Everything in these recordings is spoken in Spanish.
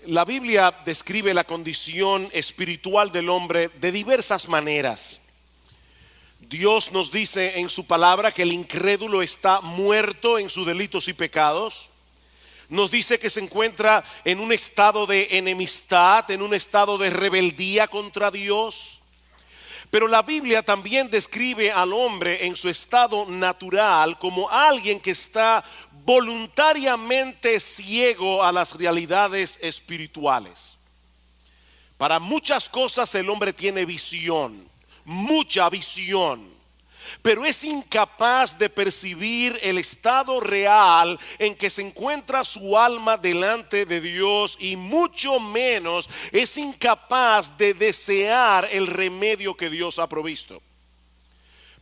La Biblia describe la condición espiritual del hombre de diversas maneras. Dios nos dice en su palabra que el incrédulo está muerto en sus delitos y pecados. Nos dice que se encuentra en un estado de enemistad, en un estado de rebeldía contra Dios. Pero la Biblia también describe al hombre en su estado natural como alguien que está voluntariamente ciego a las realidades espirituales. Para muchas cosas el hombre tiene visión, mucha visión, pero es incapaz de percibir el estado real en que se encuentra su alma delante de Dios, y mucho menos es incapaz de desear el remedio que Dios ha provisto.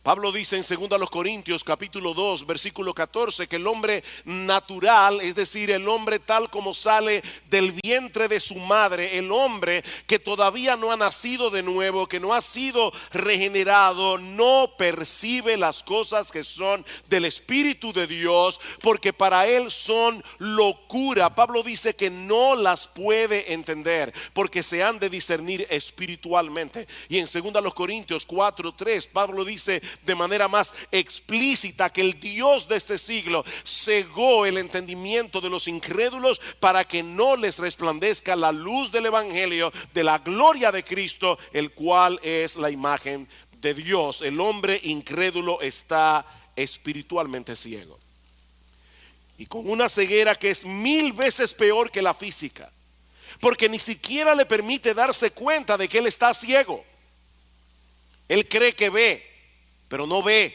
Pablo dice en 2 Corintios capítulo 2 versículo 14 que el hombre natural, es decir, el hombre tal como sale del vientre de su madre, el hombre que todavía no ha nacido de nuevo, que no ha sido regenerado, no percibe las cosas que son del Espíritu de Dios, porque para él son locura. Pablo dice que no las puede entender porque se han de discernir espiritualmente. Y en 2 Corintios 4:3 Pablo dice de manera más explícita que el Dios de este siglo cegó el entendimiento de los incrédulos para que no les resplandezca la luz del evangelio de la gloria de Cristo, el cual es la imagen de Dios. El hombre incrédulo está espiritualmente ciego, y con una ceguera que es 1000 veces peor que la física, porque ni siquiera le permite darse cuenta de que él está ciego. Él cree que ve, pero no ve.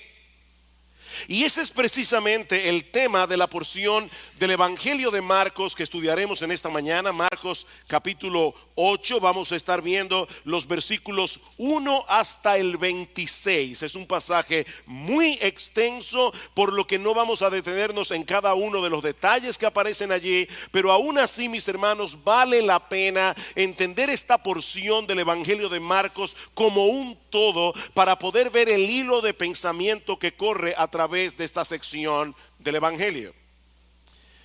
Y ese es precisamente el tema de la porción del Evangelio de Marcos que estudiaremos en esta mañana. Marcos capítulo 8, vamos a estar viendo los versículos 1 hasta el 26. Es un pasaje muy extenso, por lo que no vamos a detenernos en cada uno de los detalles que aparecen allí, pero aún así, mis hermanos, vale la pena entender esta porción del Evangelio de Marcos como un todo para poder ver el hilo de pensamiento que corre a través de esta sección del Evangelio.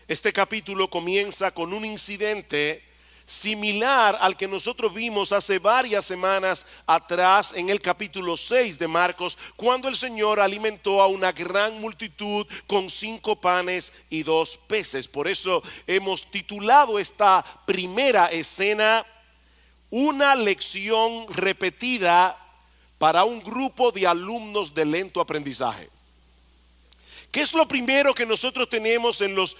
Este capítulo comienza con un incidente similar al que nosotros vimos hace varias semanas atrás en el capítulo 6 de Marcos, cuando el Señor alimentó a una gran multitud con 5 panes y 2 peces. Por eso hemos titulado esta primera escena "Una lección repetida para un grupo de alumnos de lento aprendizaje". ¿Qué es lo primero que nosotros tenemos en los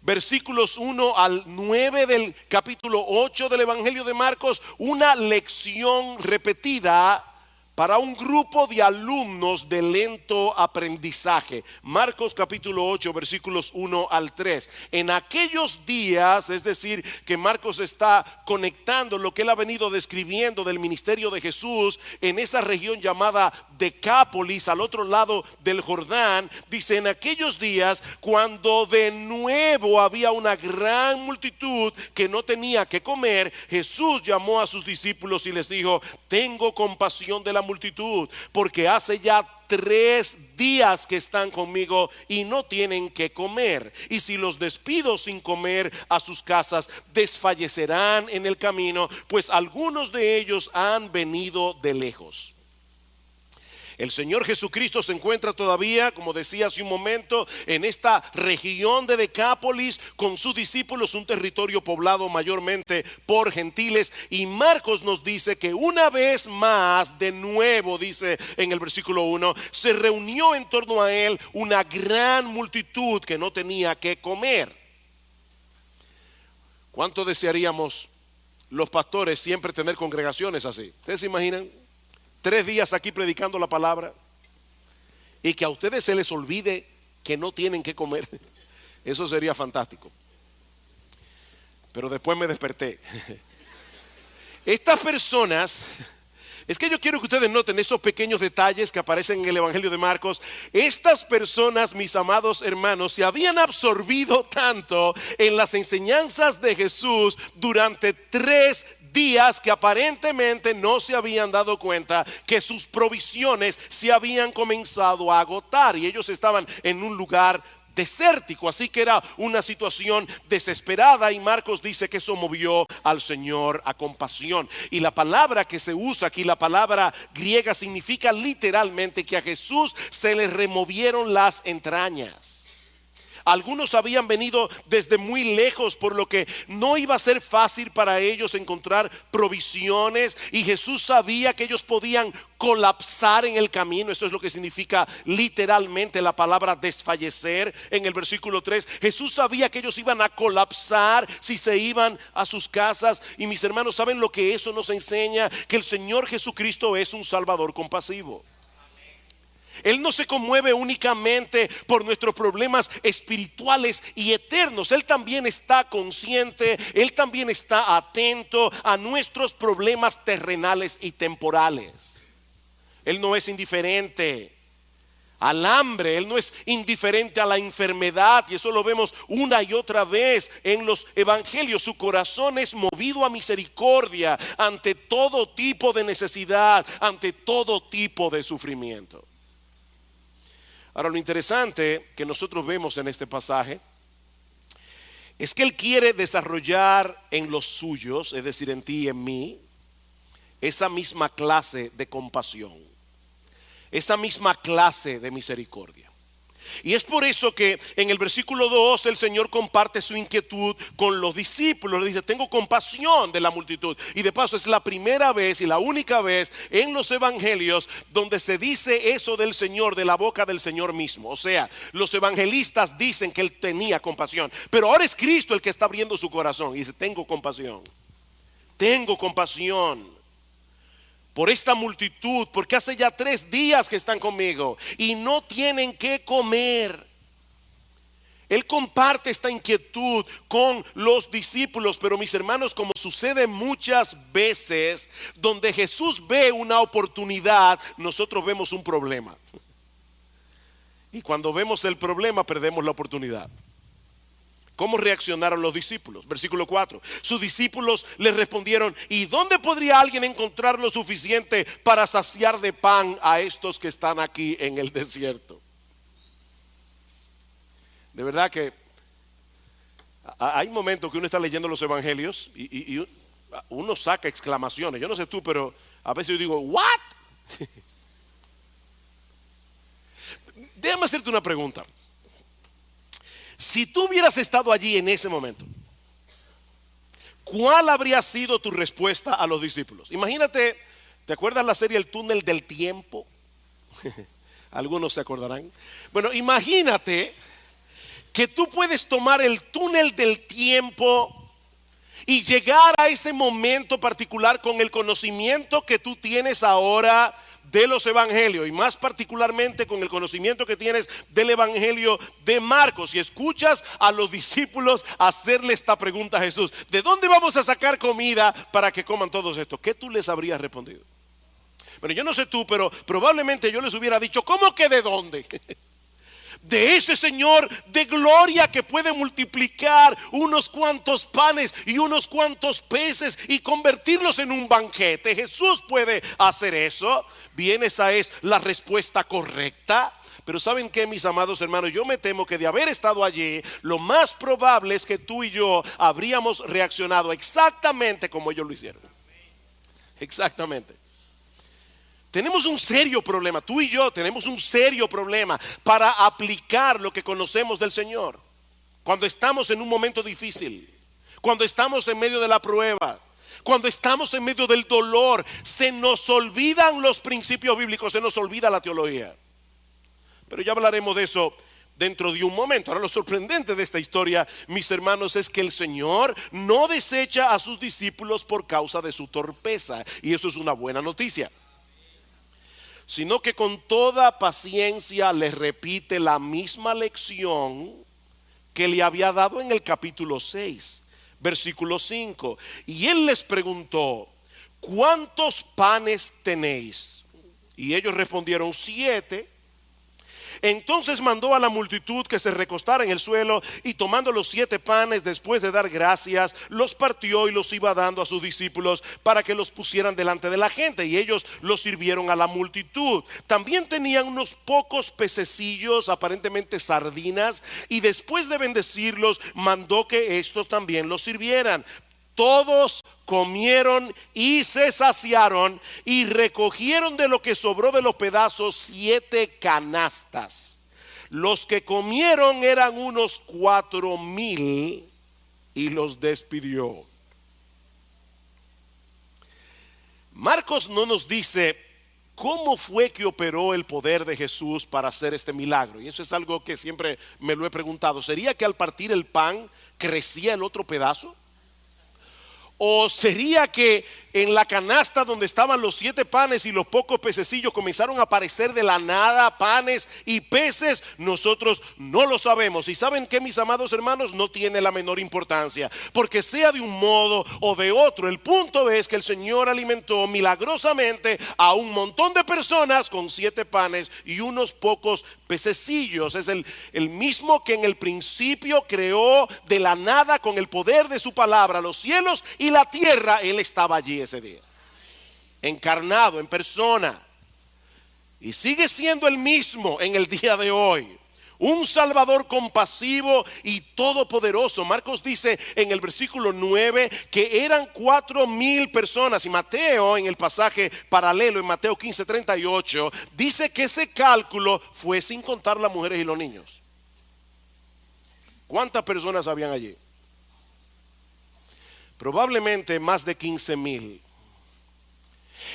versículos 1 al 9 del capítulo 8 del Evangelio de Marcos? Una lección repetida para un grupo de alumnos de lento aprendizaje. Marcos capítulo 8 versículos 1 al 3. En aquellos días, es decir, que Marcos está conectando lo que él ha venido describiendo del ministerio de Jesús en esa región llamada Decápolis, al otro lado del Jordán. Dice: en aquellos días, cuando de nuevo había una gran multitud que no tenía que comer, Jesús llamó a sus discípulos y les dijo: tengo compasión de la multitud, porque hace ya 3 días que están conmigo y no tienen que comer. Y si los despido sin comer a sus casas, desfallecerán en el camino, pues algunos de ellos han venido de lejos. El Señor Jesucristo se encuentra todavía, como decía hace un momento, en esta región de Decápolis con sus discípulos, un territorio poblado mayormente por gentiles. Y Marcos nos dice que una vez más, de nuevo, dice en el versículo 1, se reunió en torno a él una gran multitud que no tenía que comer. ¿Cuánto desearíamos los pastores siempre tener congregaciones así? ¿Ustedes se imaginan? 3 días aquí predicando la palabra y que a ustedes se les olvide que no tienen que comer. Eso sería fantástico. Pero después me desperté. Estas personas, es que yo quiero que ustedes noten esos pequeños detalles que aparecen en el Evangelio de Marcos. Estas personas, mis amados hermanos, se habían absorbido tanto en las enseñanzas de Jesús durante 3 días que aparentemente no se habían dado cuenta que sus provisiones se habían comenzado a agotar, y ellos estaban en un lugar desértico, así que era una situación desesperada, y Marcos dice que eso movió al Señor a compasión. Y la palabra que se usa aquí, la palabra griega, significa literalmente que a Jesús se le removieron las entrañas. Algunos habían venido desde muy lejos, por lo que no iba a ser fácil para ellos encontrar provisiones, y Jesús sabía que ellos podían colapsar en el camino. Eso es lo que significa literalmente la palabra desfallecer en el versículo 3. Jesús sabía que ellos iban a colapsar si se iban a sus casas. Y mis hermanos, ¿saben lo que eso nos enseña? Que el Señor Jesucristo es un Salvador compasivo. Él no se conmueve únicamente por nuestros problemas espirituales y eternos. Él también está consciente, Él también está atento a nuestros problemas terrenales y temporales. Él no es indiferente al hambre, Él no es indiferente a la enfermedad, y eso lo vemos una y otra vez en los evangelios. Su corazón es movido a misericordia ante todo tipo de necesidad, ante todo tipo de sufrimiento. Ahora, lo interesante que nosotros vemos en este pasaje es que Él quiere desarrollar en los suyos, es decir, en ti y en mí, esa misma clase de compasión, esa misma clase de misericordia. Y es por eso que en el versículo 2 el Señor comparte su inquietud con los discípulos. Le dice: tengo compasión de la multitud. Y de paso es la primera vez y la única vez en los evangelios donde se dice eso del Señor de la boca del Señor mismo. O sea, los evangelistas dicen que Él tenía compasión, pero ahora es Cristo el que está abriendo su corazón y dice: tengo compasión por esta multitud, porque hace ya 3 días que están conmigo y no tienen qué comer. Él comparte esta inquietud con los discípulos. Pero mis hermanos, como sucede muchas veces, donde Jesús ve una oportunidad, nosotros vemos un problema. Y cuando vemos el problema, perdemos la oportunidad. ¿Cómo reaccionaron los discípulos? Versículo 4. Sus discípulos les respondieron: ¿y dónde podría alguien encontrar lo suficiente para saciar de pan a estos que están aquí en el desierto? De verdad que hay momentos que uno está leyendo los evangelios y uno saca exclamaciones. Yo no sé tú, pero a veces yo digo: ¿what? Déjame hacerte una pregunta. Si tú hubieras estado allí en ese momento, ¿cuál habría sido tu respuesta a los discípulos? Imagínate, ¿te acuerdas la serie El Túnel del Tiempo? Algunos se acordarán. Bueno, imagínate que tú puedes tomar el túnel del tiempo y llegar a ese momento particular con el conocimiento que tú tienes ahora de los evangelios, y más particularmente con el conocimiento que tienes del evangelio de Marcos, y escuchas a los discípulos hacerle esta pregunta a Jesús: ¿de dónde vamos a sacar comida para que coman todos estos? ¿Qué tú les habrías respondido? Bueno, yo no sé tú, pero probablemente yo les hubiera dicho: ¿cómo que de dónde? De ese Señor de gloria que puede multiplicar unos cuantos panes y unos cuantos peces y convertirlos en un banquete. Jesús puede hacer eso. Bien, esa es la respuesta correcta. Pero ¿saben qué, mis amados hermanos? Yo me temo que de haber estado allí, lo más probable es que tú y yo habríamos reaccionado exactamente como ellos lo hicieron. Exactamente. Tenemos un serio problema, tú y yo tenemos un serio problema para aplicar lo que conocemos del Señor. Cuando estamos en un momento difícil, cuando estamos en medio de la prueba, cuando estamos en medio del dolor, se nos olvidan los principios bíblicos, se nos olvida la teología. Pero ya hablaremos de eso dentro de un momento. Ahora, lo sorprendente de esta historia, mis hermanos, es que el Señor no desecha a sus discípulos por causa de su torpeza, y eso es una buena noticia, sino que con toda paciencia les repite la misma lección que le había dado en el capítulo 6, versículo 5. Y Él les preguntó: ¿cuántos panes tenéis? Y ellos respondieron: 7. Entonces mandó a la multitud que se recostara en el suelo, y tomando los 7 panes, después de dar gracias, los partió y los iba dando a sus discípulos para que los pusieran delante de la gente, y ellos los sirvieron a la multitud. También tenían unos pocos pececillos, aparentemente sardinas, y después de bendecirlos mandó que estos también los sirvieran. Todos comieron y se saciaron, y recogieron de lo que sobró de los pedazos 7 canastas. Los que comieron eran unos 4,000, y los despidió. Marcos no nos dice cómo fue que operó el poder de Jesús para hacer este milagro. Y eso es algo que siempre me lo he preguntado. ¿Sería que al partir el pan crecía el otro pedazo? ¿O sería que en la canasta donde estaban los 7 panes y los pocos pececillos comenzaron a aparecer de la nada panes y peces? Nosotros no lo sabemos. Y saben que, mis amados hermanos, no tiene la menor importancia, porque sea de un modo o de otro, el punto es que el Señor alimentó milagrosamente a un montón de personas con 7 panes y unos pocos pececillos. Es el mismo que en el principio creó de la nada con el poder de su palabra los cielos y la tierra. Él estaba allí ese día, encarnado en persona, y sigue siendo el mismo en el día de hoy. Un Salvador compasivo y todopoderoso. Marcos dice en el versículo 9 que eran 4,000 personas, y Mateo, en el pasaje paralelo en Mateo 15:38, dice que ese cálculo fue sin contar las mujeres y los niños. ¿Cuántas personas habían allí? Probablemente más de 15,000.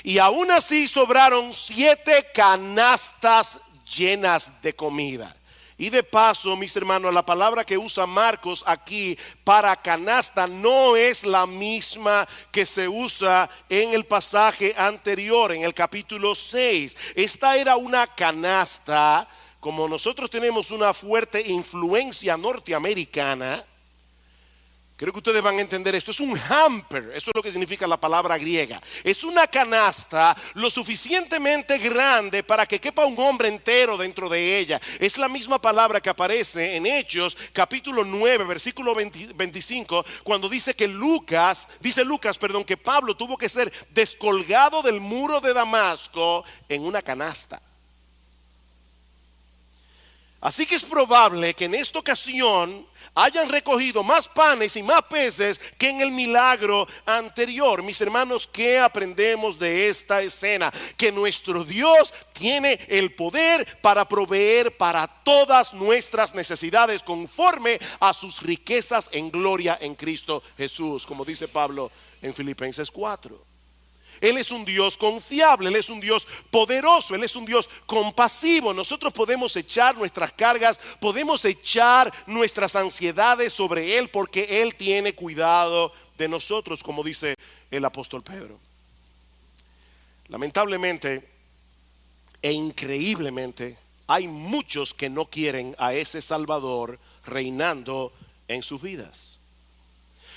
Y aún así sobraron 7 canastas llenas de comida. Y de paso, mis hermanos, la palabra que usa Marcos aquí para canasta no es la misma que se usa en el pasaje anterior, en el capítulo 6. Esta era una canasta, como nosotros tenemos una fuerte influencia norteamericana. Creo que ustedes van a entender esto. Es un hamper, eso es lo que significa la palabra griega. Es una canasta lo suficientemente grande para que quepa un hombre entero dentro de ella. Es la misma palabra que aparece en Hechos capítulo 9 versículo 25, cuando dice que Lucas, que Pablo tuvo que ser descolgado del muro de Damasco en una canasta. Así que es probable que en esta ocasión hayan recogido más panes y más peces que en el milagro anterior. Mis hermanos, ¿qué aprendemos de esta escena? Que nuestro Dios tiene el poder para proveer para todas nuestras necesidades conforme a sus riquezas en gloria en Cristo Jesús, como dice Pablo en Filipenses 4. Él es un Dios confiable, Él es un Dios poderoso, Él es un Dios compasivo. Nosotros podemos echar nuestras cargas, podemos echar nuestras ansiedades sobre Él, porque Él tiene cuidado de nosotros, como dice el apóstol Pedro. Lamentablemente e increíblemente, hay muchos que no quieren a ese Salvador reinando en sus vidas.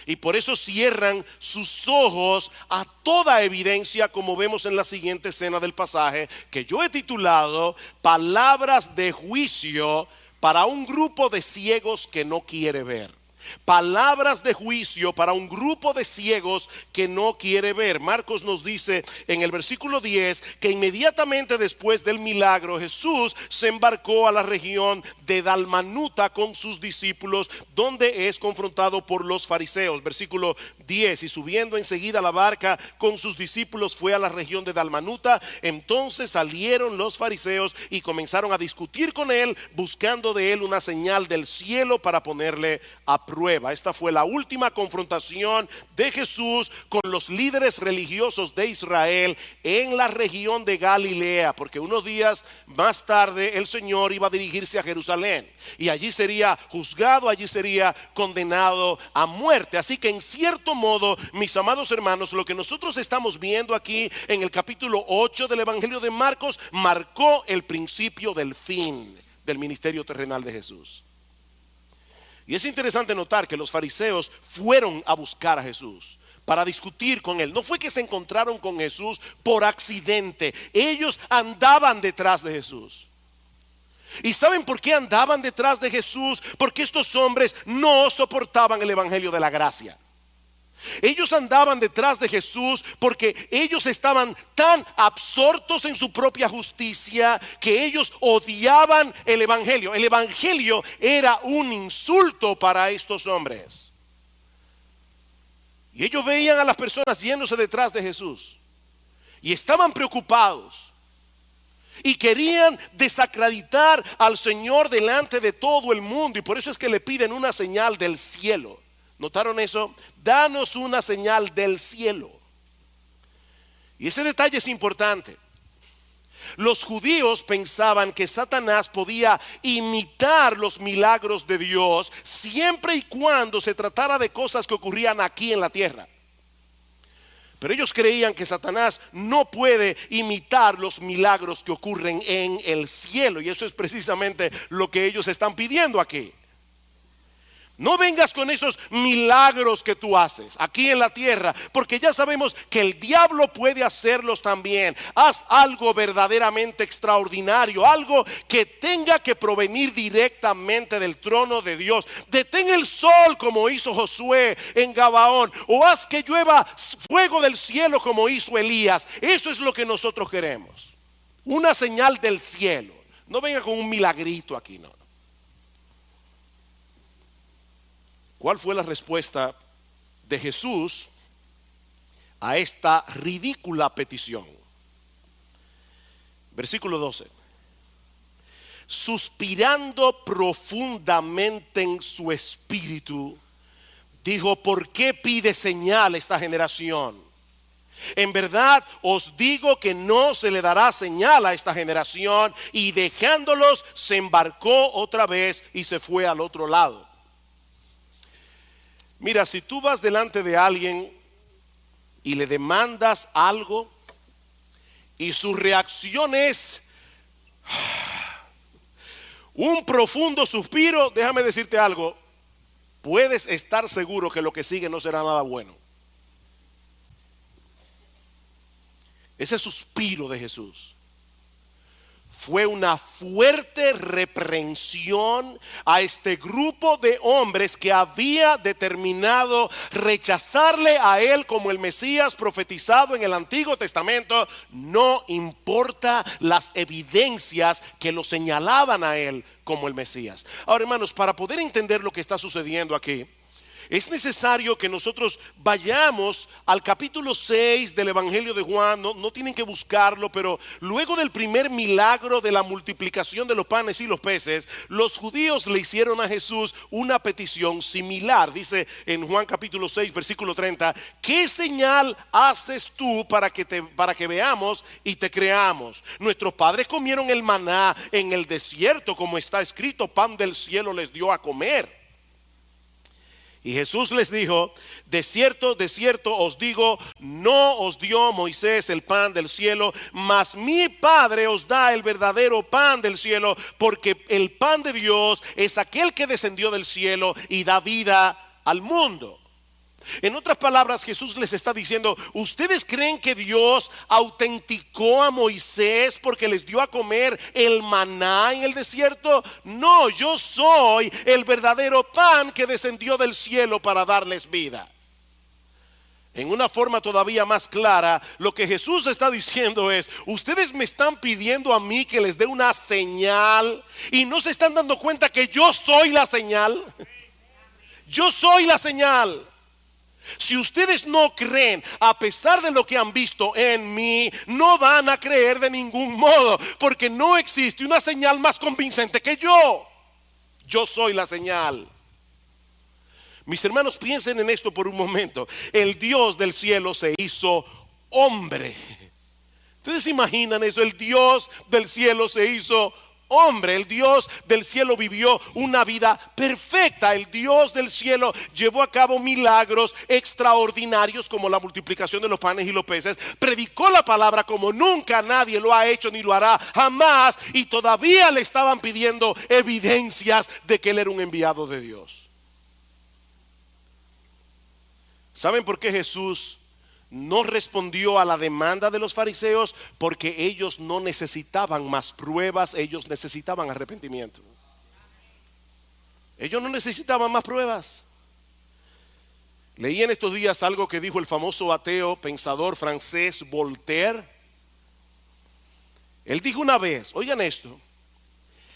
Y por eso cierran sus ojos a toda evidencia, como vemos en la siguiente escena del pasaje, que yo he titulado Palabras de juicio para un grupo de ciegos que no quiere ver. Palabras de juicio para un grupo de ciegos que no quiere ver. Marcos nos dice en el versículo 10 que inmediatamente después del milagro Jesús se embarcó a la región de Dalmanuta con sus discípulos, donde es confrontado por los fariseos. Versículo 10: y subiendo enseguida a la barca con sus discípulos fue a la región de Dalmanuta. Entonces salieron los fariseos y comenzaron a discutir con él, buscando de él una señal del cielo para ponerle a prueba. Esta fue la última confrontación de Jesús con los líderes religiosos de Israel en la región de Galilea, porque unos días más tarde el Señor iba a dirigirse a Jerusalén y allí sería juzgado, allí sería condenado a muerte. Así que en cierto modo, mis amados hermanos, lo que nosotros estamos viendo aquí en el capítulo 8 del Evangelio de Marcos marcó el principio del fin del ministerio terrenal de Jesús. Y es interesante notar que los fariseos fueron a buscar a Jesús para discutir con él. No fue que se encontraron con Jesús por accidente. Ellos andaban detrás de Jesús. ¿Y saben por qué andaban detrás de Jesús? Porque estos hombres no soportaban el evangelio de la gracia. Ellos andaban detrás de Jesús porque ellos estaban tan absortos en su propia justicia que ellos odiaban el evangelio. El evangelio era un insulto para estos hombres. Y ellos veían a las personas yéndose detrás de Jesús y estaban preocupados. Y querían desacreditar al Señor delante de todo el mundo. Y por eso es que le piden una señal del cielo. ¿Notaron eso? Danos una señal del cielo. Y ese detalle es importante. Los judíos pensaban que Satanás podía imitar los milagros de Dios siempre y cuando se tratara de cosas que ocurrían aquí en la tierra. Pero ellos creían que Satanás no puede imitar los milagros que ocurren en el cielo. Y eso es precisamente lo que ellos están pidiendo aquí. No vengas con esos milagros que tú haces aquí en la tierra, porque ya sabemos que el diablo puede hacerlos también. Haz algo verdaderamente extraordinario, algo que tenga que provenir directamente del trono de Dios. Detén el sol como hizo Josué en Gabaón, o haz que llueva fuego del cielo como hizo Elías. Eso es lo que nosotros queremos, una señal del cielo. No venga con un milagrito aquí, no. ¿Cuál fue la respuesta de Jesús a esta ridícula petición? Versículo 12. Suspirando profundamente en su espíritu, dijo: ¿por qué pide señal esta generación? En verdad os digo que no se le dará señal a esta generación. Y dejándolos, se embarcó otra vez y se fue al otro lado. Mira, si tú vas delante de alguien y le demandas algo y su reacción es un profundo suspiro, déjame decirte algo, puedes estar seguro que lo que sigue no será nada bueno. Ese suspiro de Jesús fue una fuerte reprensión a este grupo de hombres que había determinado rechazarle a él como el Mesías profetizado en el Antiguo Testamento. No importa las evidencias que lo señalaban a él como el Mesías. Ahora, hermanos, para poder entender lo que está sucediendo aquí, es necesario que nosotros vayamos al capítulo 6 del Evangelio de Juan. No tienen que buscarlo, pero luego del primer milagro de la multiplicación de los panes y los peces, los judíos le hicieron a Jesús una petición similar. Dice en Juan capítulo 6 versículo 30: ¿qué señal haces tú para que veamos y te creamos? Nuestros padres comieron el maná en el desierto, como está escrito: pan del cielo les dio a comer. Y Jesús les dijo: de cierto os digo, no os dio Moisés el pan del cielo, mas mi Padre os da el verdadero pan del cielo, porque el pan de Dios es aquel que descendió del cielo y da vida al mundo. En otras palabras, Jesús les está diciendo: ¿ustedes creen que Dios autenticó a Moisés porque les dio a comer el maná en el desierto? No, yo soy el verdadero pan que descendió del cielo para darles vida. En una forma todavía más clara, lo que Jesús está diciendo es: ustedes me están pidiendo a mí que les dé una señal y no se están dando cuenta que yo soy la señal. Yo soy la señal. Si ustedes no creen, a pesar de lo que han visto en mí, no van a creer de ningún modo, porque no existe una señal más convincente que yo. Yo soy la señal. Mis hermanos, piensen en esto por un momento. El Dios del cielo se hizo hombre. ¿Ustedes se imaginan eso? El Dios del cielo se hizo hombre. El Dios del cielo vivió una vida perfecta. El Dios del cielo llevó a cabo milagros extraordinarios como la multiplicación de los panes y los peces. Predicó la palabra como nunca nadie lo ha hecho ni lo hará jamás. Y todavía le estaban pidiendo evidencias de que él era un enviado de Dios. ¿Saben por qué Jesús no respondió a la demanda de los fariseos porque ellos no necesitaban más pruebas, ellos necesitaban arrepentimiento. Ellos no necesitaban más pruebas. Leí en estos días algo que dijo el famoso ateo, pensador francés Voltaire. Él dijo una vez, oigan esto,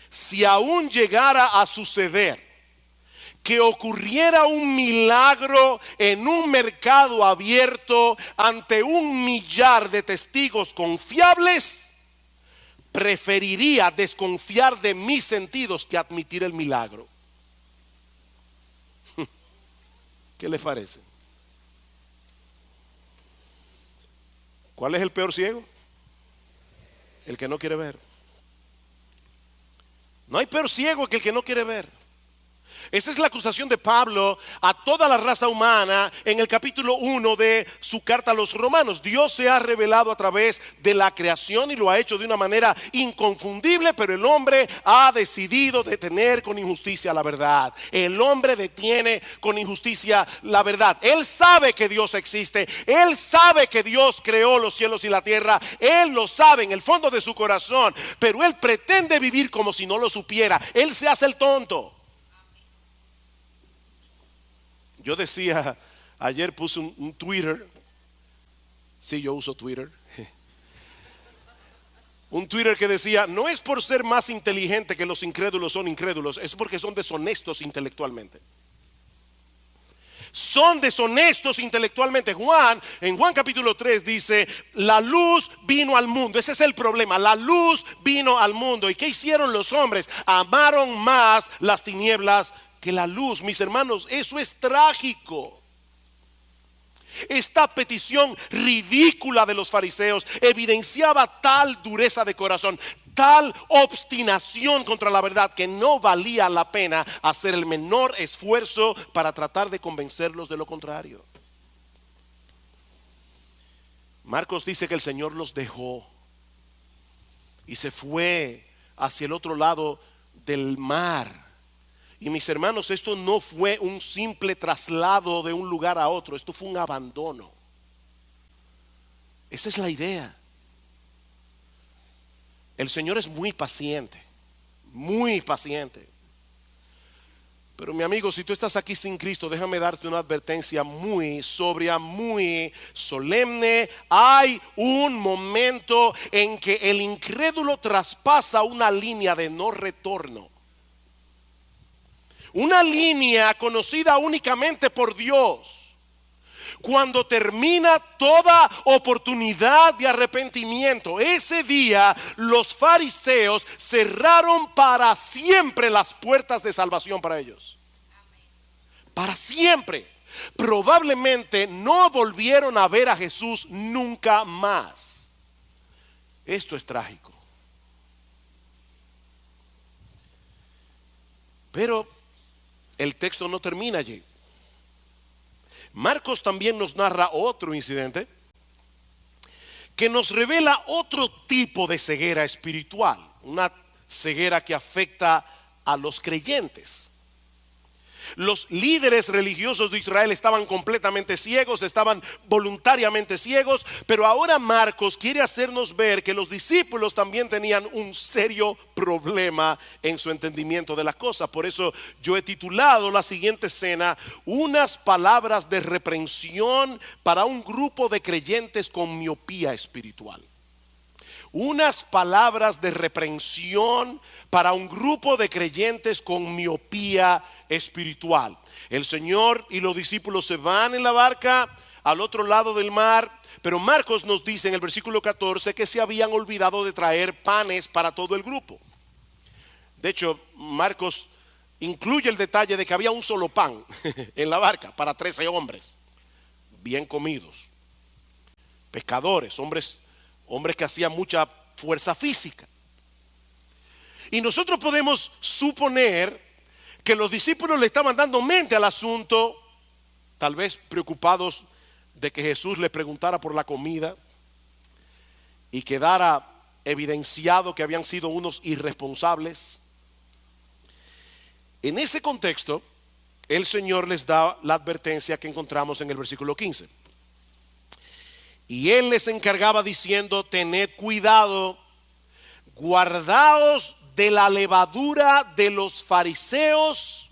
si aún llegara a suceder que ocurriera un milagro en un mercado abierto ante 1.000.000 de testigos confiables, preferiría desconfiar de mis sentidos que admitir el milagro. ¿Qué les parece? ¿Cuál es el peor ciego? El que no quiere ver. No hay peor ciego que el que no quiere ver. Esa es la acusación de Pablo a toda la raza humana en el capítulo 1 de su carta a los romanos. Dios se ha revelado a través de la creación y lo ha hecho de una manera inconfundible, pero el hombre ha decidido detener con injusticia la verdad. El hombre detiene con injusticia la verdad. Él sabe que Dios existe, él sabe que Dios creó los cielos y la tierra, él lo sabe en el fondo de su corazón, pero él pretende vivir como si no lo supiera. Él se hace el tonto. Yo decía, ayer puse un Twitter. Sí, yo uso Twitter. Un Twitter que decía, no es por ser más inteligente que los incrédulos son incrédulos, es porque son deshonestos intelectualmente. Son deshonestos intelectualmente. En Juan capítulo 3 dice, la luz vino al mundo. Ese es el problema, la luz vino al mundo. ¿Y qué hicieron los hombres? Amaron más las tinieblas que la luz. Mis hermanos, eso es trágico. Esta petición ridícula de los fariseos evidenciaba tal dureza de corazón, tal obstinación contra la verdad, que no valía la pena hacer el menor esfuerzo para tratar de convencerlos de lo contrario. Marcos dice que el Señor los dejó y se fue hacia el otro lado del mar. Y mis hermanos, esto no fue un simple traslado de un lugar a otro, esto fue un abandono. Esa es la idea. El Señor es muy paciente, muy paciente. Pero mi amigo, si tú estás aquí sin Cristo, déjame darte una advertencia muy sobria, muy solemne. Hay un momento en que el incrédulo traspasa una línea de no retorno. Una línea conocida únicamente por Dios. Cuando termina toda oportunidad de arrepentimiento, ese día los fariseos cerraron para siempre las puertas de salvación para ellos. Para siempre. Probablemente no volvieron a ver a Jesús nunca más. Esto es trágico. Pero el texto no termina allí. Marcos también nos narra otro incidente que nos revela otro tipo de ceguera espiritual, una ceguera que afecta a los creyentes. Los líderes religiosos de Israel estaban completamente ciegos, estaban voluntariamente ciegos, pero ahora Marcos quiere hacernos ver que los discípulos también tenían un serio problema en su entendimiento de las cosas. Por eso yo he titulado la siguiente escena, unas palabras de reprensión para un grupo de creyentes con miopía espiritual. Unas palabras de reprensión para un grupo de creyentes con miopía espiritual. El Señor y los discípulos se van en la barca al otro lado del mar, pero Marcos nos dice en el versículo 14 que se habían olvidado de traer panes para todo el grupo. De hecho, Marcos incluye el detalle de que había un solo pan en la barca para 13 hombres, bien comidos, pescadores, hombres que hacían mucha fuerza física. Y nosotros podemos suponer que los discípulos le estaban dando mente al asunto, tal vez preocupados de que Jesús les preguntara por la comida y quedara evidenciado que habían sido unos irresponsables. En ese contexto, el Señor les da la advertencia que encontramos en el versículo 15. Y él les encargaba diciendo: tened cuidado, guardaos de la levadura de los fariseos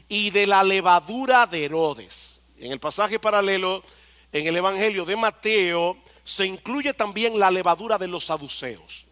y de la levadura de Herodes. En el pasaje paralelo, en el Evangelio de Mateo, se incluye también la levadura de los saduceos.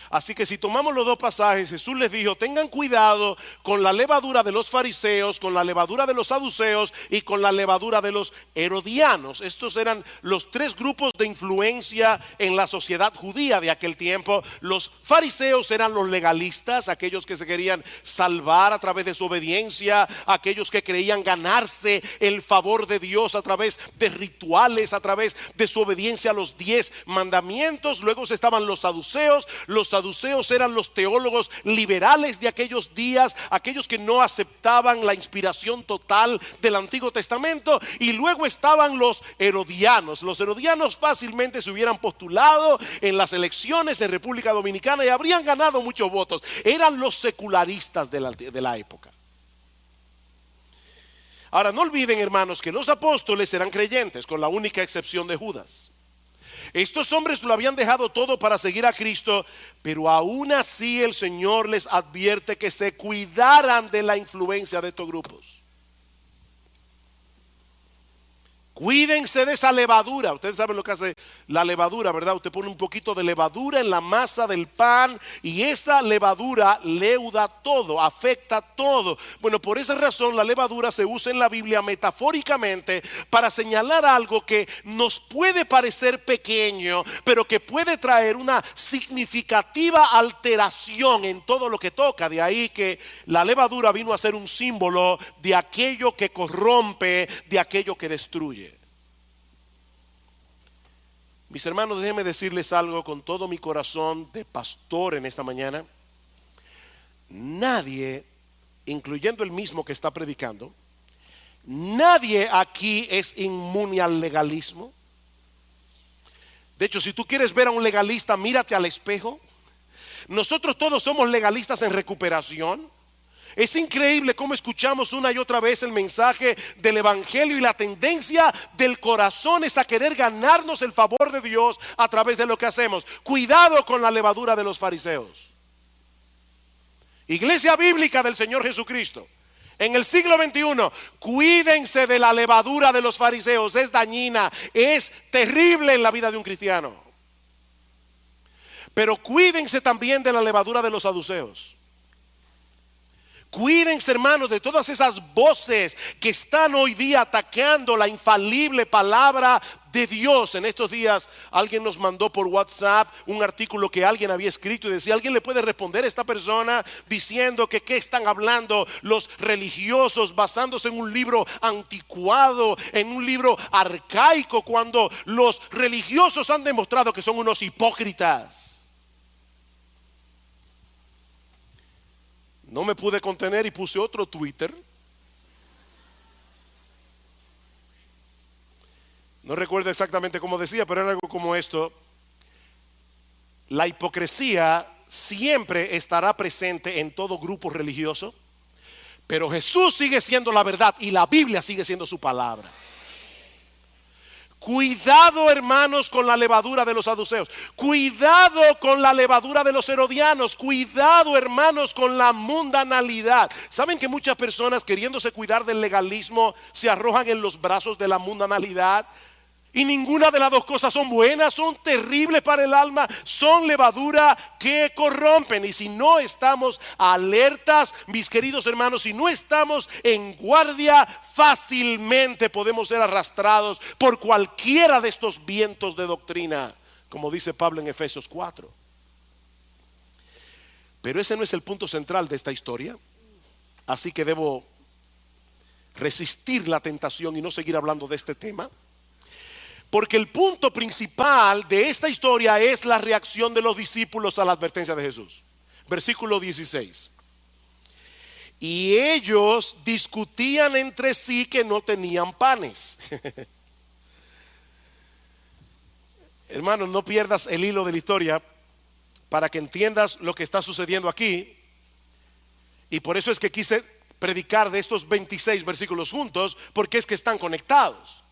Así que si tomamos los dos pasajes, Jesús les dijo: tengan cuidado con la levadura de los fariseos, con la levadura de los saduceos y con la levadura de los herodianos. Estos eran los tres grupos de influencia en la sociedad judía de aquel tiempo. Los fariseos eran los legalistas, aquellos que se querían salvar a través de su obediencia, aquellos que creían ganarse el favor de Dios a través de rituales, a través de su obediencia a los 10 mandamientos. Luego estaban los saduceos. Los saduceos eran los teólogos liberales de aquellos días, aquellos que no aceptaban la inspiración total del Antiguo Testamento. Y luego estaban los herodianos. Los herodianos fácilmente se hubieran postulado en las elecciones de República Dominicana y habrían ganado muchos votos. Eran los secularistas de la época. Ahora, no olviden, hermanos, que los apóstoles eran creyentes, con la única excepción de Judas. Estos hombres lo habían dejado todo para seguir a Cristo, pero aún así el Señor les advierte que se cuidaran de la influencia de estos grupos. Cuídense de esa levadura. Ustedes saben lo que hace la levadura, ¿verdad? Usted pone un poquito de levadura en la masa del pan y esa levadura leuda todo, afecta todo. Bueno, por esa razón la levadura se usa en la Biblia metafóricamente para señalar algo que nos puede parecer pequeño, pero que puede traer una significativa alteración en todo lo que toca. De ahí que la levadura vino a ser un símbolo de aquello que corrompe, de aquello que destruye. Mis hermanos, déjenme decirles algo con todo mi corazón de pastor en esta mañana. Nadie, incluyendo el mismo que está predicando, nadie aquí es inmune al legalismo. De hecho, si tú quieres ver a un legalista, mírate al espejo. Nosotros todos somos legalistas en recuperación. Es increíble cómo escuchamos una y otra vez el mensaje del evangelio y la tendencia del corazón es a querer ganarnos el favor de Dios a través de lo que hacemos. Cuidado con la levadura de los fariseos. Iglesia bíblica del Señor Jesucristo, en el siglo XXI, cuídense de la levadura de los fariseos. Es dañina, es terrible en la vida de un cristiano. Pero cuídense también de la levadura de los saduceos. Cuídense, hermanos, de todas esas voces que están hoy día atacando la infalible palabra de Dios. En estos días alguien nos mandó por WhatsApp un artículo que alguien había escrito y decía: ¿alguien le puede responder a esta persona diciendo que qué están hablando los religiosos basándose en un libro anticuado, en un libro arcaico, cuando los religiosos han demostrado que son unos hipócritas? No me pude contener y puse otro Twitter. No recuerdo exactamente cómo decía, pero era algo como esto: la hipocresía siempre estará presente en todo grupo religioso, pero Jesús sigue siendo la verdad y la Biblia sigue siendo su palabra. Cuidado, hermanos, con la levadura de los saduceos. Cuidado con la levadura de los herodianos. Cuidado, hermanos, con la mundanalidad. ¿Saben que muchas personas, queriéndose cuidar del legalismo, se arrojan en los brazos de la mundanalidad? Y ninguna de las dos cosas son buenas, son terribles para el alma, son levadura que corrompen. Y si no estamos alertas, mis queridos hermanos, si no estamos en guardia, fácilmente podemos ser arrastrados por cualquiera de estos vientos de doctrina, como dice Pablo en Efesios 4. Pero ese no es el punto central de esta historia, así que debo resistir la tentación y no seguir hablando de este tema. Porque el punto principal de esta historia es la reacción de los discípulos a la advertencia de Jesús. Versículo 16. Y ellos discutían entre sí que no tenían panes. Hermanos, no pierdas el hilo de la historia para que entiendas lo que está sucediendo aquí. Y por eso es que quise predicar de estos 26 versículos juntos, porque es que están conectados.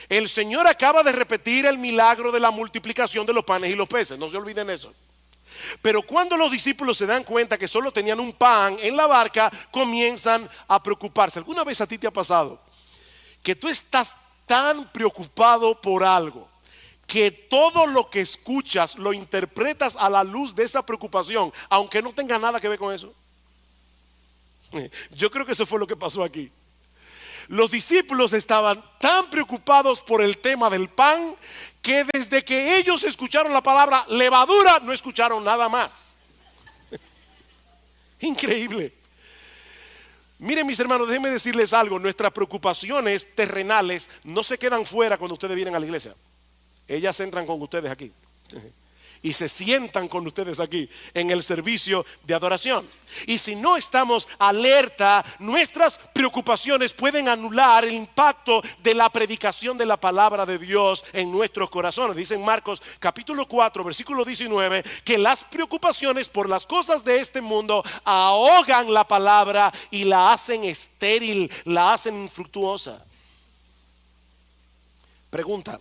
El Señor acaba de repetir el milagro de la multiplicación de los panes y los peces, no se olviden eso. Pero cuando los discípulos se dan cuenta que solo tenían un pan en la barca, comienzan a preocuparse. ¿Alguna vez a ti te ha pasado que tú estás tan preocupado por algo que todo lo que escuchas lo interpretas a la luz de esa preocupación, aunque no tenga nada que ver con eso? Yo creo que eso fue lo que pasó aquí. Los discípulos estaban tan preocupados por el tema del pan que desde que ellos escucharon la palabra levadura no escucharon nada más. Increíble. Miren, mis hermanos, déjenme decirles algo. Nuestras preocupaciones terrenales no se quedan fuera cuando ustedes vienen a la iglesia. Ellas entran con ustedes aquí y se sientan con ustedes aquí en el servicio de adoración. Y si no estamos alerta, nuestras preocupaciones pueden anular el impacto de la predicación de la palabra de Dios en nuestros corazones. Dice en Marcos capítulo 4 versículo 19 que las preocupaciones por las cosas de este mundo ahogan la palabra y la hacen estéril, la hacen infructuosa. Pregunta: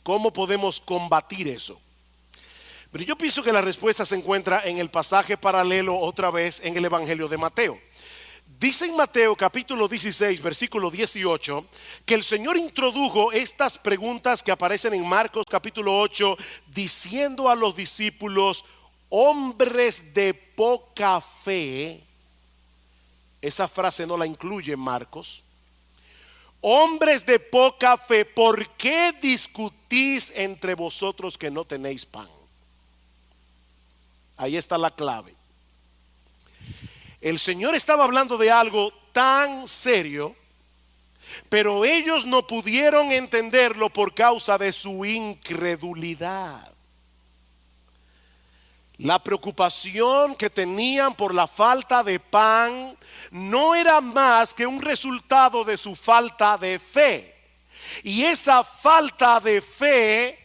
¿cómo podemos combatir eso? Pero yo pienso que la respuesta se encuentra en el pasaje paralelo otra vez en el Evangelio de Mateo. Dice en Mateo capítulo 16 versículo 18 que el Señor introdujo estas preguntas que aparecen en Marcos capítulo 8 diciendo a los discípulos: hombres de poca fe. Esa frase no la incluye Marcos. Hombres de poca fe, ¿por qué discutís entre vosotros que no tenéis pan? Ahí está la clave. El Señor estaba hablando de algo tan serio, pero ellos no pudieron entenderlo por causa de su incredulidad. La preocupación que tenían por la falta de pan no era más que un resultado de su falta de fe. Y esa falta de fe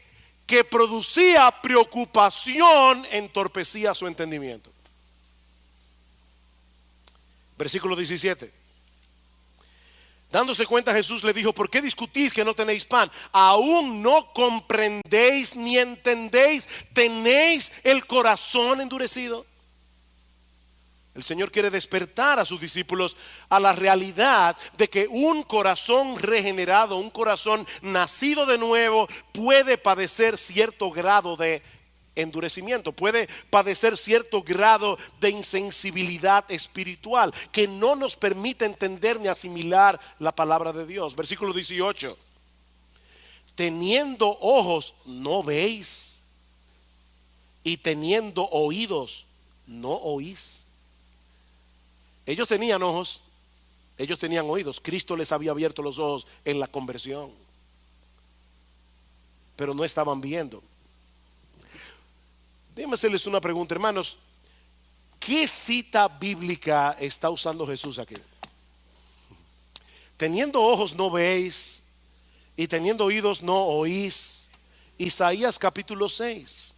que producía preocupación entorpecía su entendimiento. Versículo 17. Dándose cuenta, Jesús le dijo: ¿por qué discutís que no tenéis pan? ¿Aún no comprendéis ni entendéis? ¿Tenéis el corazón endurecido? El Señor quiere despertar a sus discípulos a la realidad de que un corazón regenerado, un corazón nacido de nuevo, puede padecer cierto grado de endurecimiento, puede padecer cierto grado de insensibilidad espiritual que no nos permite entender ni asimilar la palabra de Dios. Versículo 18. Teniendo ojos no veis, y teniendo oídos no oís. Ellos tenían ojos, ellos tenían oídos. Cristo les había abierto los ojos en la conversión, pero no estaban viendo. Déjenme hacerles una pregunta, hermanos. ¿Qué cita bíblica está usando Jesús aquí? Teniendo ojos no veis, y teniendo oídos no oís. Isaías capítulo 6.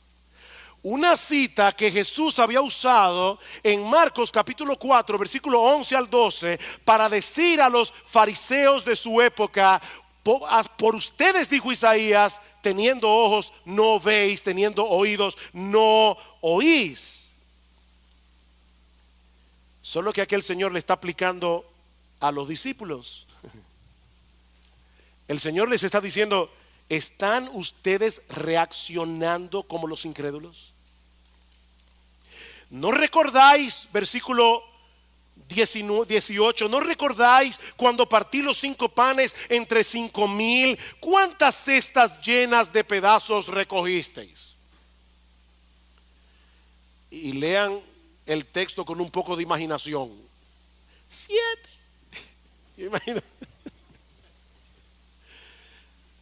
Una cita que Jesús había usado en Marcos capítulo 4 versículo 11 al 12 para decir a los fariseos de su época: por ustedes, dijo Isaías, teniendo ojos no veis, teniendo oídos no oís. Solo que aquí el Señor le está aplicando a los discípulos. El Señor les está diciendo: ¿están ustedes reaccionando como los incrédulos? ¿No recordáis, versículo 18, no recordáis cuando partí los 5 panes entre 5,000? ¿Cuántas cestas llenas de pedazos recogisteis? Y lean el texto con un poco de imaginación. 7. Imagina.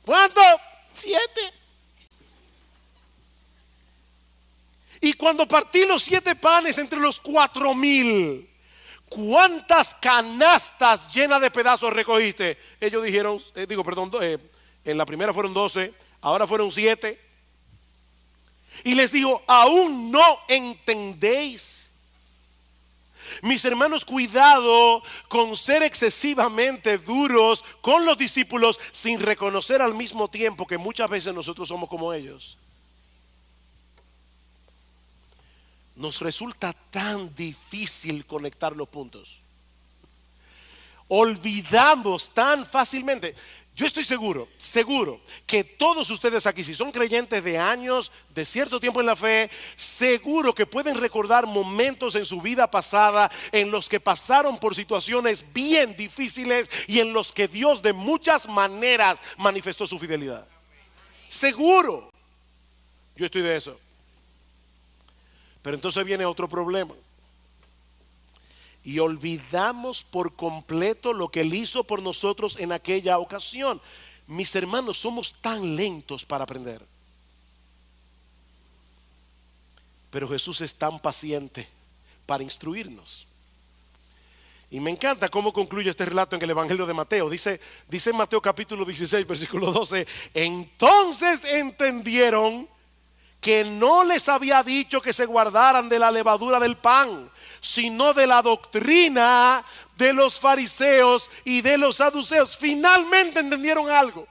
¿Cuánto? 7. Y cuando partí los 7 panes entre los 4,000, ¿cuántas canastas llenas de pedazos recogiste? Ellos dijeron, en la primera fueron 12, ahora fueron 7. Y les digo: ¿aún no entendéis? Mis hermanos, cuidado con ser excesivamente duros con los discípulos sin reconocer al mismo tiempo que muchas veces nosotros somos como ellos. Nos resulta tan difícil conectar los puntos. Olvidamos tan fácilmente. Yo estoy seguro que todos ustedes aquí, si son creyentes de años, de cierto tiempo en la fe, seguro que pueden recordar momentos en su vida pasada en los que pasaron por situaciones bien difíciles y en los que Dios de muchas maneras manifestó su fidelidad. Seguro. Yo estoy de eso. Pero entonces viene otro problema. Y olvidamos por completo lo que Él hizo por nosotros en aquella ocasión. Mis hermanos, somos tan lentos para aprender. Pero Jesús es tan paciente para instruirnos. Y me encanta cómo concluye este relato en el Evangelio de Mateo. Dice en Mateo capítulo 16, versículo 12: entonces entendieron que no les había dicho que se guardaran de la levadura del pan, sino de la doctrina de los fariseos y de los saduceos. Finalmente entendieron algo.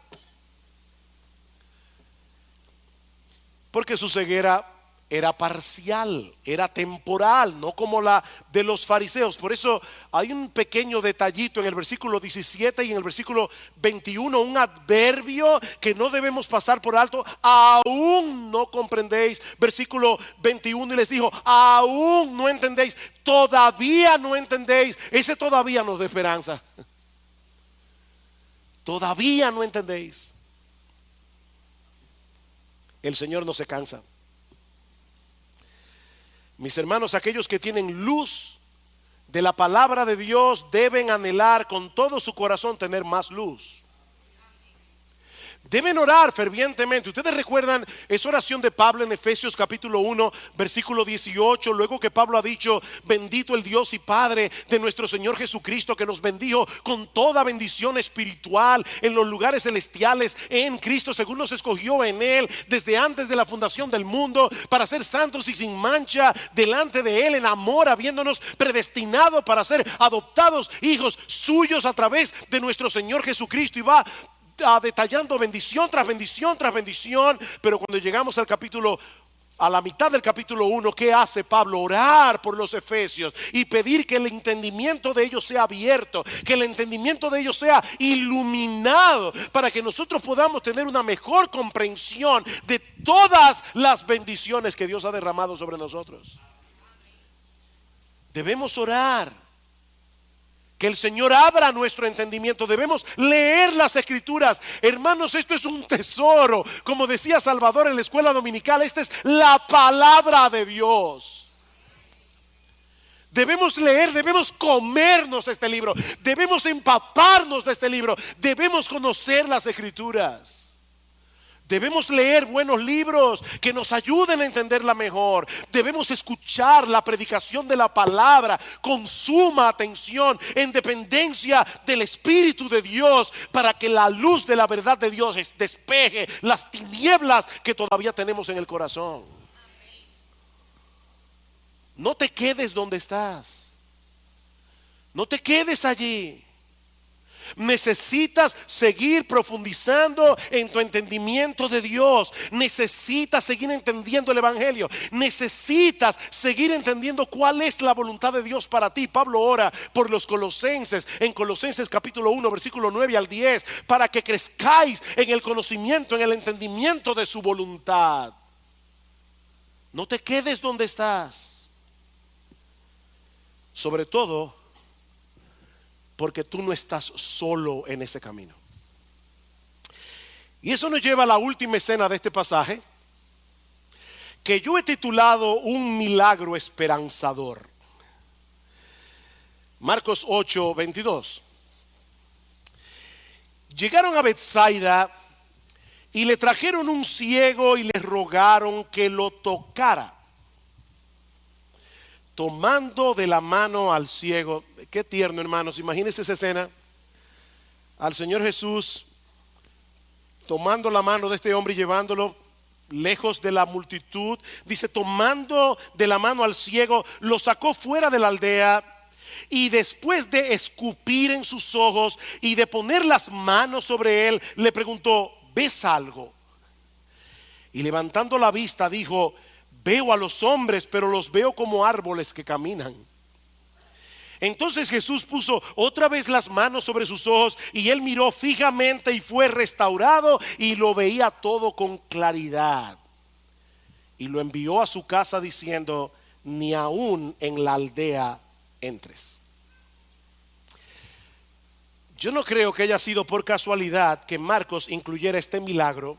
Porque su ceguera era parcial, era temporal, no como la de los fariseos. Por eso hay un pequeño detallito en el versículo 17 y en el versículo 21, un adverbio que no debemos pasar por alto. Aún no comprendéis. Versículo 21, y les dijo: aún no entendéis, todavía no entendéis. Ese todavía nos da esperanza. Todavía no entendéis. El Señor no se cansa. Mis hermanos, aquellos que tienen luz de la palabra de Dios deben anhelar con todo su corazón tener más luz. Deben orar fervientemente. Ustedes recuerdan esa oración de Pablo en Efesios capítulo 1 versículo 18, luego que Pablo ha dicho: bendito el Dios y Padre de nuestro Señor Jesucristo, que nos bendijo con toda bendición espiritual en los lugares celestiales en Cristo, según nos escogió en Él desde antes de la fundación del mundo, para ser santos y sin mancha delante de Él en amor, habiéndonos predestinado para ser adoptados hijos suyos a través de nuestro Señor Jesucristo. Y va detallando bendición tras bendición tras bendición. Pero cuando llegamos al capítulo, a la mitad del capítulo 1, ¿qué hace Pablo? Orar por los efesios y pedir que el entendimiento de ellos sea abierto, que el entendimiento de ellos sea iluminado, para que nosotros podamos tener una mejor comprensión de todas las bendiciones que Dios ha derramado sobre nosotros. Debemos orar que el Señor abra nuestro entendimiento. Debemos leer las Escrituras. Hermanos, esto es un tesoro. Como decía Salvador en la escuela dominical, esta es la palabra de Dios. Debemos leer, debemos comernos este libro, debemos empaparnos de este libro, debemos conocer las Escrituras. Debemos leer buenos libros que nos ayuden a entenderla mejor. Debemos escuchar la predicación de la palabra con suma atención, en dependencia del Espíritu de Dios, para que la luz de la verdad de Dios despeje las tinieblas que todavía tenemos en el corazón. No te quedes donde estás. No te quedes allí. Necesitas seguir profundizando en tu entendimiento de Dios. Necesitas seguir entendiendo el Evangelio. Necesitas seguir entendiendo cuál es la voluntad de Dios para ti. Pablo ora por los colosenses en Colosenses capítulo 1 versículo 9 al 10, para que crezcáis en el conocimiento, en el entendimiento de su voluntad. No te quedes donde estás. Sobre todo porque tú no estás solo en ese camino. Y eso nos lleva a la última escena de este pasaje, que yo he titulado Un milagro esperanzador. Marcos 8, 22. Llegaron a Betsaida y le trajeron un ciego y le rogaron que lo tocara. Tomando de la mano al ciego. Qué tierno, hermanos. Imagínense esa escena. Al Señor Jesús tomando la mano de este hombre y llevándolo lejos de la multitud, dice, tomando de la mano al ciego, lo sacó fuera de la aldea y después de escupir en sus ojos y de poner las manos sobre él, le preguntó, ¿ves algo? Y levantando la vista dijo, veo a los hombres, pero los veo como árboles que caminan. Entonces Jesús puso otra vez las manos sobre sus ojos y él miró fijamente y fue restaurado y lo veía todo con claridad. Y lo envió a su casa diciendo, ni aún en la aldea entres. Yo no creo que haya sido por casualidad que Marcos incluyera este milagro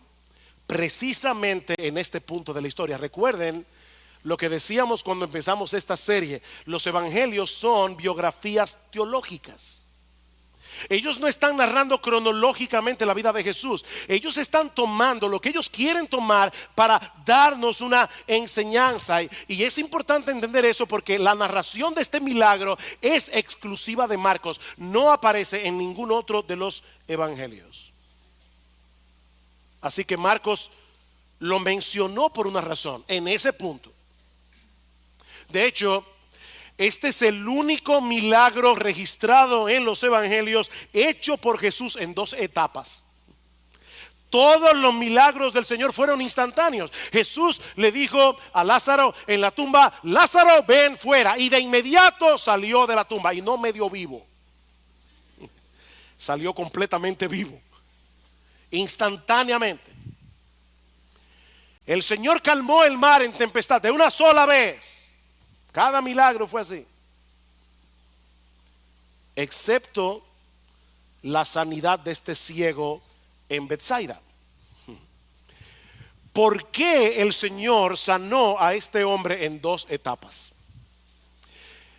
precisamente en este punto de la historia. Recuerden lo que decíamos cuando empezamos esta serie: los evangelios son biografías teológicas. Ellos no están narrando cronológicamente la vida de Jesús. Ellos están tomando lo que ellos quieren tomar para darnos una enseñanza. Y es importante entender eso porque la narración de este milagro es exclusiva de Marcos. No aparece en ningún otro de los evangelios. Así que Marcos lo mencionó por una razón en ese punto. De hecho, este es el único milagro registrado en los evangelios hecho por Jesús en dos etapas. Todos los milagros del Señor fueron instantáneos. Jesús le dijo a Lázaro en la tumba, Lázaro, ven fuera. Y de inmediato salió de la tumba y no medio vivo. Salió completamente vivo. Instantáneamente. El Señor calmó el mar en tempestad de una sola vez. Cada milagro fue así, excepto la sanidad de este ciego en Betsaida. ¿Por qué el Señor sanó a este hombre en dos etapas?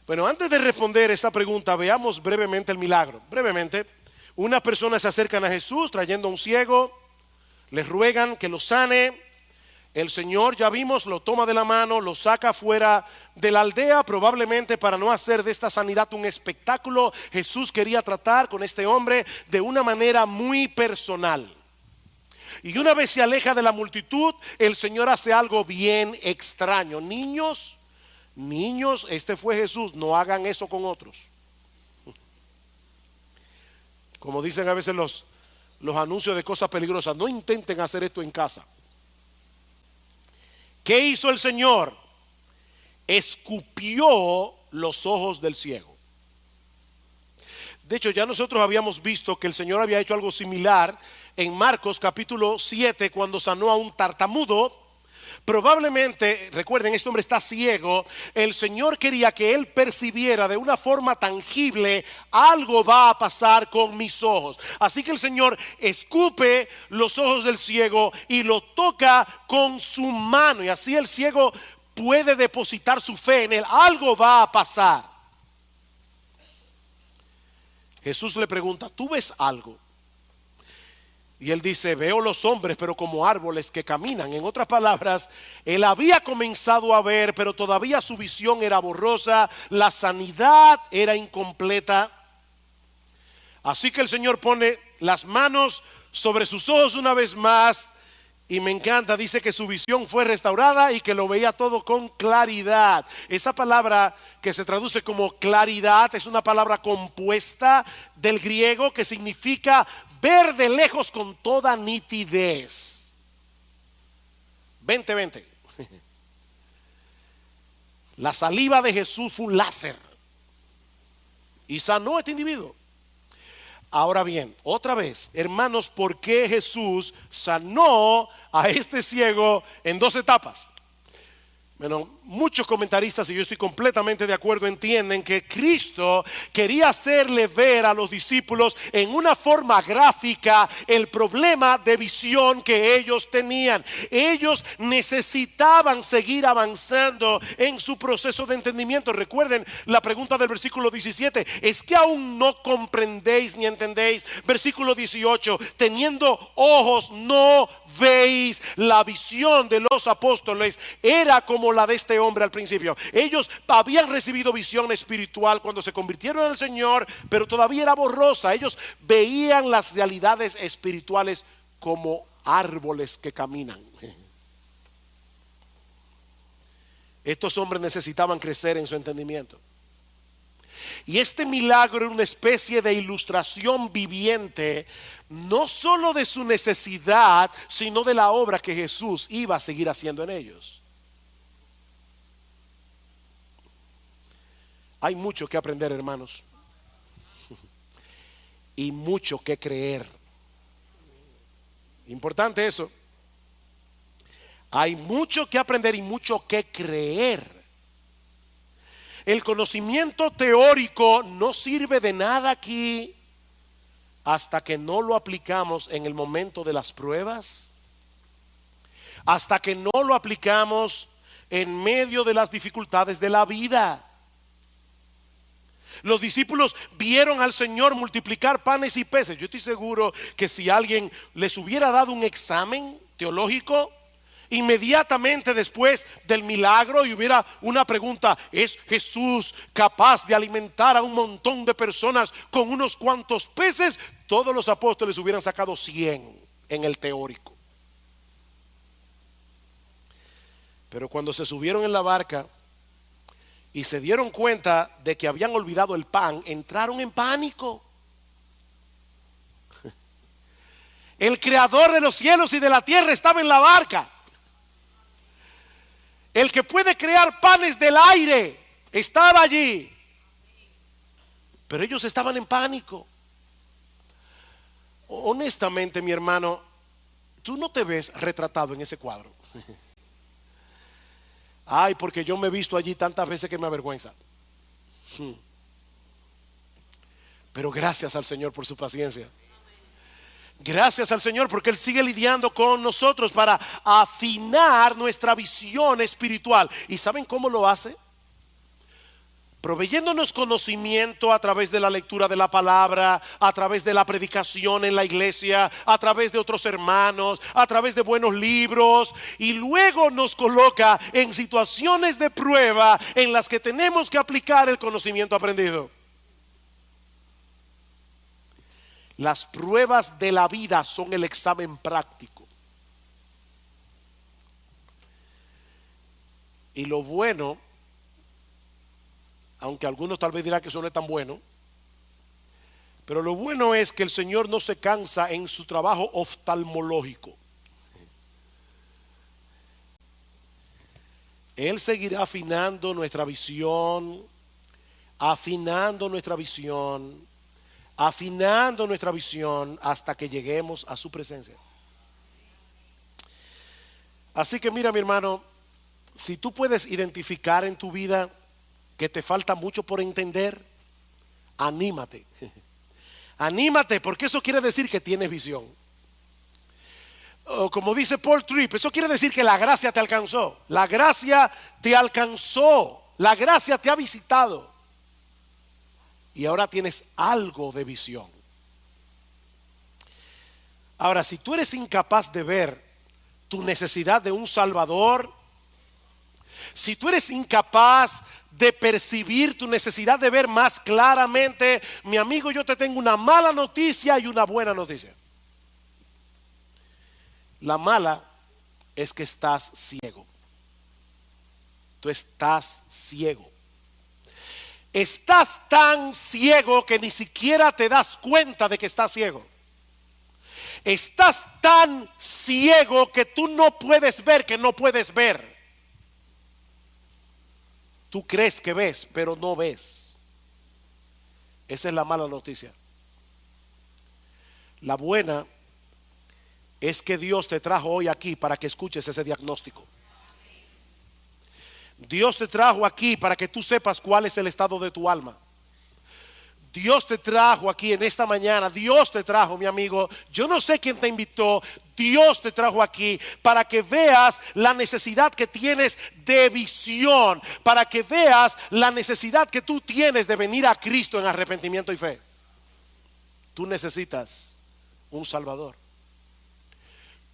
Bueno, antes de responder esa pregunta, veamos brevemente el milagro. Brevemente, unas personas se acercan a Jesús trayendo a un ciego, les ruegan que lo sane. El Señor, ya vimos, lo toma de la mano, lo saca fuera de la aldea, probablemente para no hacer de esta sanidad un espectáculo. Jesús quería tratar con este hombre de una manera muy personal. Y una vez se aleja de la multitud, el Señor hace algo bien extraño. Niños, este fue Jesús, no hagan eso con otros. Como dicen a veces los anuncios de cosas peligrosas, no intenten hacer esto en casa. ¿Qué hizo el Señor? Escupió los ojos del ciego. De hecho, ya nosotros habíamos visto que el Señor había hecho algo similar en Marcos capítulo 7 cuando sanó a un tartamudo. Probablemente, recuerden, este hombre está ciego. El Señor quería que él percibiera de una forma tangible, algo va a pasar con mis ojos. Así que el Señor escupe los ojos del ciego y lo toca con su mano. Y así el ciego puede depositar su fe en él. Algo va a pasar. Jesús le pregunta, ¿tú ves algo? Y él dice, veo los hombres, pero como árboles que caminan. En otras palabras, él había comenzado a ver, pero todavía su visión era borrosa, la sanidad era incompleta. Así que el Señor pone las manos sobre sus ojos una vez más. Y me encanta, dice que su visión fue restaurada y que lo veía todo con claridad. Esa palabra que se traduce como claridad es una palabra compuesta del griego que significa ver de lejos con toda nitidez. 20. La saliva de Jesús fue un láser y sanó a este individuo. Ahora bien, otra vez, hermanos, ¿por qué Jesús sanó a este ciego en dos etapas? Bueno, muchos comentaristas, y yo estoy completamente de acuerdo, entienden que Cristo quería hacerle ver a los discípulos en una forma gráfica el problema de visión que ellos tenían. Ellos necesitaban seguir avanzando en su proceso de entendimiento. Recuerden la pregunta del versículo 17, ¿es que aún no comprendéis ni entendéis? Versículo 18, teniendo ojos no veis. La visión de los apóstoles era como la de este hombre al principio. Ellos habían recibido visión espiritual cuando se convirtieron en el Señor, pero todavía era borrosa. Ellos veían las realidades espirituales como árboles que caminan. Estos hombres necesitaban crecer en su entendimiento. Y este milagro era una especie de ilustración viviente, no solo de su necesidad, sino de la obra que Jesús iba a seguir haciendo en ellos. Hay mucho que aprender, hermanos, y mucho que creer. Importante eso. Hay mucho que aprender y mucho que creer. El conocimiento teórico no sirve de nada aquí hasta que no lo aplicamos en el momento de las pruebas, hasta que no lo aplicamos en medio de las dificultades de la vida. Los discípulos vieron al Señor multiplicar panes y peces. Yo estoy seguro que si alguien les hubiera dado un examen teológico inmediatamente después del milagro y hubiera una pregunta: ¿es Jesús capaz de alimentar a un montón de personas con unos cuantos peces? Todos los apóstoles hubieran sacado 100 en el teórico. Pero cuando se subieron en la barca y se dieron cuenta de que habían olvidado el pan, entraron en pánico. El creador de los cielos y de la tierra estaba en la barca. El que puede crear panes del aire estaba allí. Pero ellos estaban en pánico. Honestamente, mi hermano, tú no te ves retratado en ese cuadro. Ay, porque yo me he visto allí tantas veces que me avergüenza. Pero gracias al Señor por su paciencia. Gracias al Señor porque Él sigue lidiando con nosotros para afinar nuestra visión espiritual. ¿Y saben cómo lo hace? Proveyéndonos conocimiento a través de la lectura de la palabra, a través de la predicación en la iglesia, a través de otros hermanos, a través de buenos libros, y luego nos coloca en situaciones de prueba en las que tenemos que aplicar el conocimiento aprendido. Las pruebas de la vida son el examen práctico. Y lo bueno, aunque algunos tal vez dirán que eso no es tan bueno, pero lo bueno es que el Señor no se cansa en su trabajo oftalmológico. Él seguirá afinando nuestra visión, afinando nuestra visión, afinando nuestra visión hasta que lleguemos a su presencia. Así que mira, mi hermano, si tú puedes identificar en tu vida que te falta mucho por entender, anímate. Anímate, porque eso quiere decir que tienes visión. O como dice Paul Tripp, eso quiere decir que la gracia te alcanzó. La gracia te alcanzó. La gracia te ha visitado. Y ahora tienes algo de visión. Ahora, si tú eres incapaz de ver tu necesidad de un Salvador, si tú eres incapaz de percibir tu necesidad de ver más claramente, mi amigo, yo te tengo una mala noticia y una buena noticia. La mala es que estás ciego. Tú estás ciego. Estás tan ciego que ni siquiera te das cuenta de que estás ciego. Estás tan ciego que tú no puedes ver que no puedes ver. Tú crees que ves, pero no ves. Esa es la mala noticia. La buena es que Dios te trajo hoy aquí para que escuches ese diagnóstico. Dios te trajo aquí para que tú sepas cuál es el estado de tu alma. Dios te trajo aquí en esta mañana. Dios te trajo, mi amigo. Yo no sé quién te invitó. Dios te trajo aquí para que veas la necesidad que tienes de visión, para que veas la necesidad que tú tienes de venir a Cristo en arrepentimiento y fe. Tú necesitas un Salvador.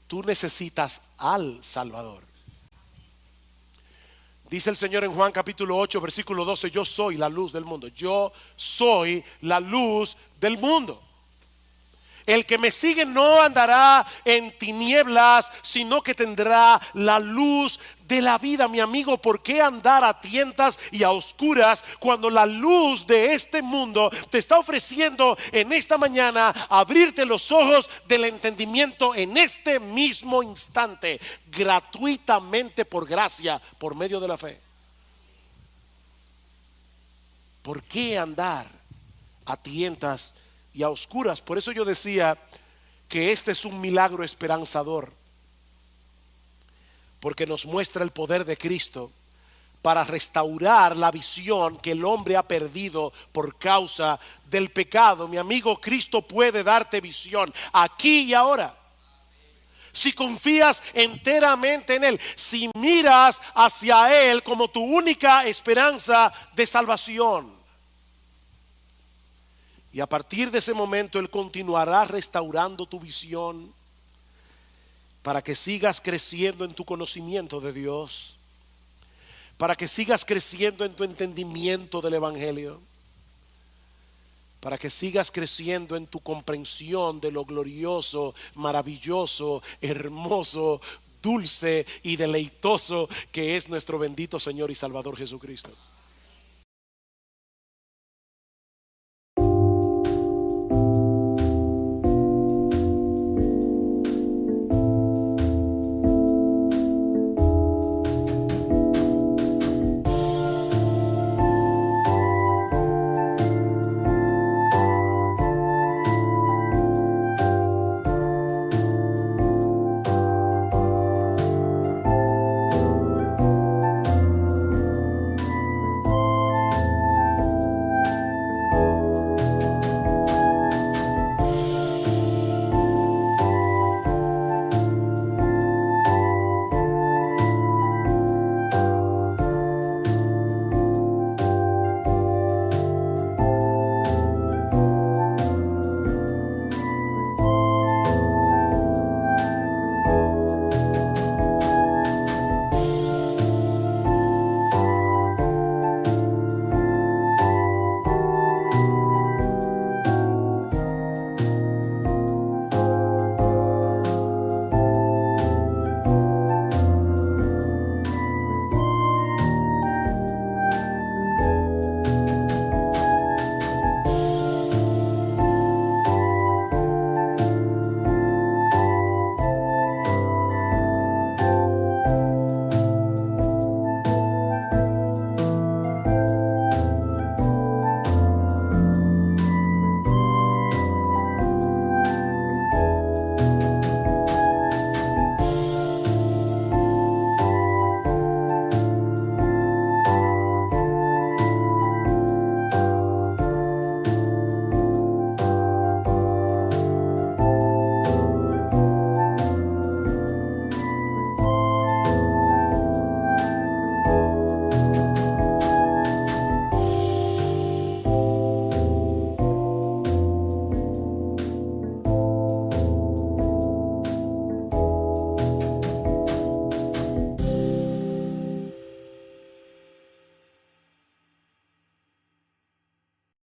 Tú necesitas al Salvador. Dice el Señor en Juan capítulo 8 versículo 12: yo soy la luz del mundo. Yo soy la luz del mundo. El que me sigue no andará en tinieblas, sino que tendrá la luz de la vida, mi amigo. ¿Por qué andar a tientas y a oscuras cuando la luz de este mundo te está ofreciendo en esta mañana abrirte los ojos del entendimiento en este mismo instante, gratuitamente, por gracia, por medio de la fe? ¿Por qué andar a tientas y a oscuras? Por eso yo decía que este es un milagro esperanzador, porque nos muestra el poder de Cristo para restaurar la visión que el hombre ha perdido por causa del pecado. Mi amigo, Cristo puede darte visión aquí y ahora. Si confías enteramente en Él, si miras hacia Él como tu única esperanza de salvación. Y a partir de ese momento Él continuará restaurando tu visión para que sigas creciendo en tu conocimiento de Dios, para que sigas creciendo en tu entendimiento del Evangelio, para que sigas creciendo en tu comprensión de lo glorioso, maravilloso, hermoso, dulce y deleitoso que es nuestro bendito Señor y Salvador Jesucristo.